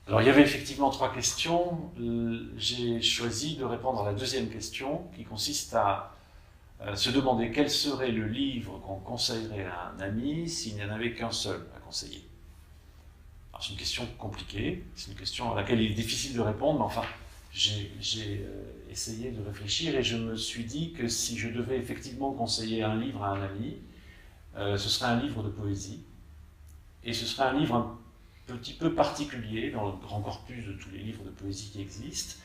Alors, il y avait effectivement 3 questions. J'ai choisi de répondre à la deuxième question, qui consiste à se demander quel serait le livre qu'on conseillerait à un ami s'il n'y en avait qu'un seul à conseiller. Alors, c'est une question compliquée, c'est une question à laquelle il est difficile de répondre, mais enfin, j'ai essayé de réfléchir et je me suis dit que si je devais effectivement conseiller un livre à un ami, ce serait un livre de poésie, et ce serait un livre un petit peu particulier dans le grand corpus de tous les livres de poésie qui existent.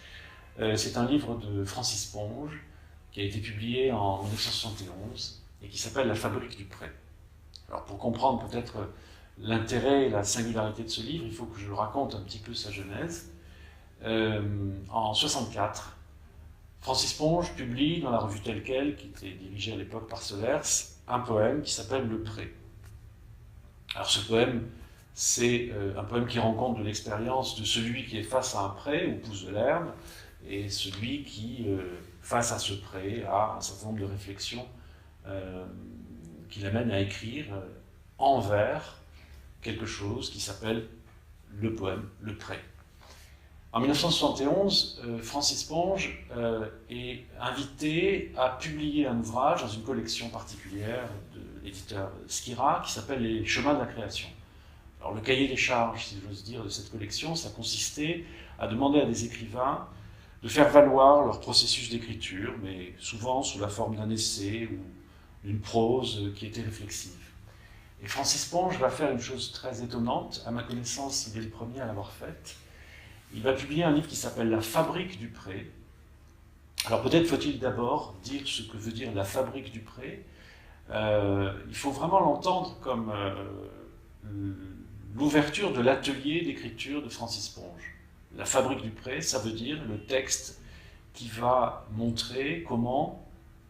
C'est un livre de Francis Ponge qui a été publié en 1971 et qui s'appelle La Fabrique du Pré. Alors pour comprendre peut-être l'intérêt et la singularité de ce livre, il faut que je raconte un petit peu sa genèse. En 64, Francis Ponge publie dans la revue Telle Quelle, qui était dirigée à l'époque par Solers, un poème qui s'appelle Le Pré. Alors ce poème, c'est un poème qui rend compte de l'expérience de celui qui est face à un pré où pousse de l'herbe, et celui qui, face à ce pré, a un certain nombre de réflexions qui l'amènent à écrire en vers quelque chose qui s'appelle le poème Le Pré. En 1971, Francis Ponge est invité à publier un ouvrage dans une collection particulière de l'éditeur Skira qui s'appelle Les Chemins de la Création. Alors le cahier des charges, si j'ose dire, de cette collection, ça consistait à demander à des écrivains de faire valoir leur processus d'écriture, mais souvent sous la forme d'un essai ou d'une prose qui était réflexive. Et Francis Ponge va faire une chose très étonnante, à ma connaissance, il est le premier à l'avoir faite. Il va publier un livre qui s'appelle La Fabrique du Pré. Alors peut-être faut-il d'abord dire ce que veut dire la Fabrique du Pré. Il faut vraiment l'entendre comme l'ouverture de l'atelier d'écriture de Francis Ponge. La Fabrique du Pré, ça veut dire le texte qui va montrer comment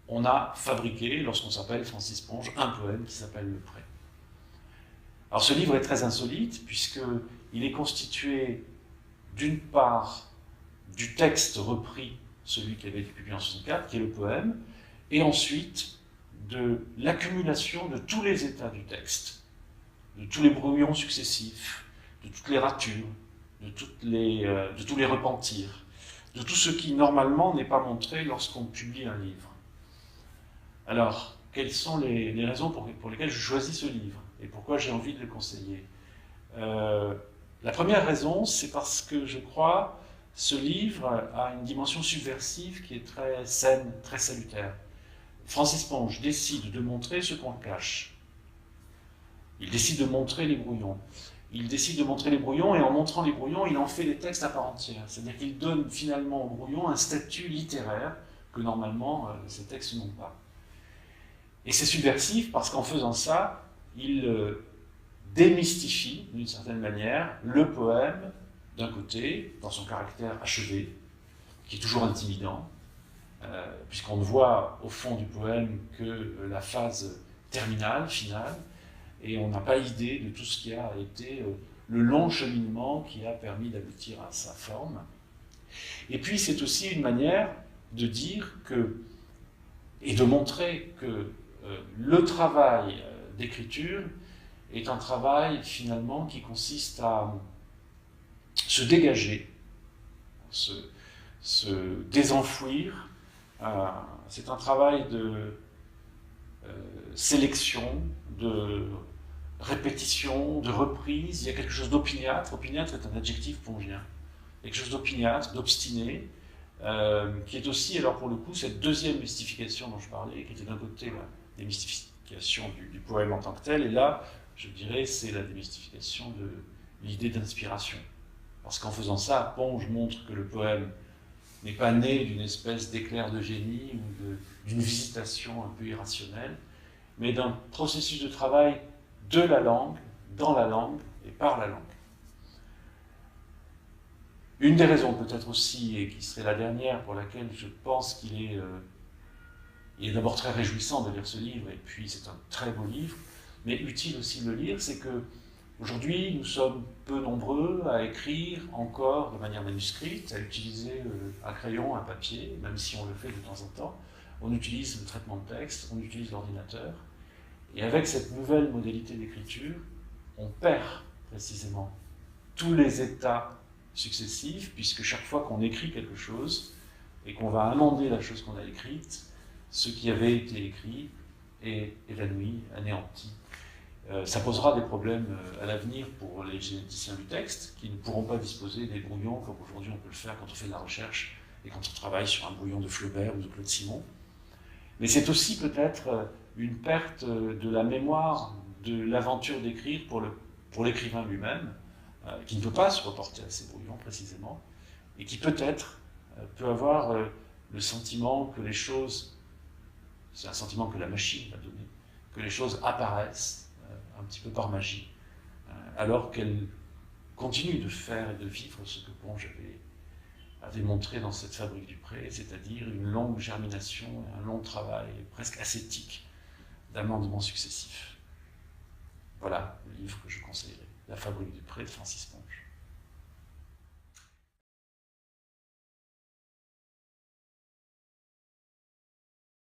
on a fabriqué, lorsqu'on s'appelle Francis Ponge, un poème qui s'appelle Le Pré. Alors ce livre est très insolite, puisqu'il est constitué d'une part du texte repris, celui qui avait été publié en 1964, qui est le poème, et ensuite de l'accumulation de tous les états du texte, de tous les brouillons successifs, de toutes les ratures, de tous les repentirs, de tout ce qui normalement n'est pas montré lorsqu'on publie un livre. Alors, quelles sont les raisons pour lesquelles je choisis ce livre et pourquoi j'ai envie de le conseiller? La première raison, c'est parce que je crois ce livre a une dimension subversive qui est très saine, très salutaire. Francis Ponge décide de montrer ce qu'on cache. Il décide de montrer les brouillons. Il décide de montrer les brouillons, et en montrant les brouillons, il en fait des textes à part entière. C'est-à-dire qu'il donne finalement aux brouillons un statut littéraire que normalement ces textes n'ont pas. Et c'est subversif parce qu'en faisant ça, il démystifie, d'une certaine manière, le poème, d'un côté, dans son caractère achevé, qui est toujours intimidant, puisqu'on ne voit au fond du poème que la phase terminale, finale, et on n'a pas idée de tout ce qui a été le long cheminement qui a permis d'aboutir à sa forme. Et puis c'est aussi une manière de dire que, et de montrer que le travail d'écriture est un travail finalement qui consiste à se dégager, se désenfouir. C'est un travail de sélection, de répétition, de reprise. Il y a quelque chose d'opiniâtre. Opiniâtre est un adjectif pongien. Quelque chose d'opiniâtre, d'obstiné, qui est aussi, alors pour le coup, cette deuxième mystification dont je parlais, qui était d'un côté la démystification du poème en tant que tel, et là, je dirais, c'est la démystification de l'idée d'inspiration. Parce qu'en faisant ça, Ponge montre que le poème n'est pas né d'une espèce d'éclair de génie ou d'une visitation un peu irrationnelle, mais d'un processus de travail de la langue, dans la langue et par la langue. Une des raisons peut-être aussi, et qui serait la dernière pour laquelle je pense qu'il est d'abord très réjouissant de lire ce livre, et puis c'est un très beau livre, mais utile aussi de le lire, c'est que aujourd'hui nous sommes peu nombreux à écrire encore de manière manuscrite, à utiliser un crayon, un papier, même si on le fait de temps en temps. On utilise le traitement de texte, on utilise l'ordinateur, et avec cette nouvelle modalité d'écriture, on perd précisément tous les états successifs, puisque chaque fois qu'on écrit quelque chose et qu'on va amender la chose qu'on a écrite, ce qui avait été écrit est évanoui, anéanti. Ça posera des problèmes à l'avenir pour les généticiens du texte, qui ne pourront pas disposer des brouillons comme aujourd'hui on peut le faire quand on fait de la recherche et quand on travaille sur un brouillon de Flaubert ou de Claude Simon. Mais c'est aussi peut-être une perte de la mémoire de l'aventure d'écrire pour l'écrivain lui-même, qui ne peut pas se reporter à ces brouillons précisément, et qui peut-être peut avoir le sentiment que les choses, c'est un sentiment que la machine va donner, que les choses apparaissent un petit peu par magie, alors qu'elle continue de faire et de vivre ce que Ponge avait montré dans cette Fabrique du Pré, c'est-à-dire une longue germination, un long travail presque ascétique d'amendements successifs. Voilà le livre que je conseillerais, La Fabrique du Pré de Francis Ponge.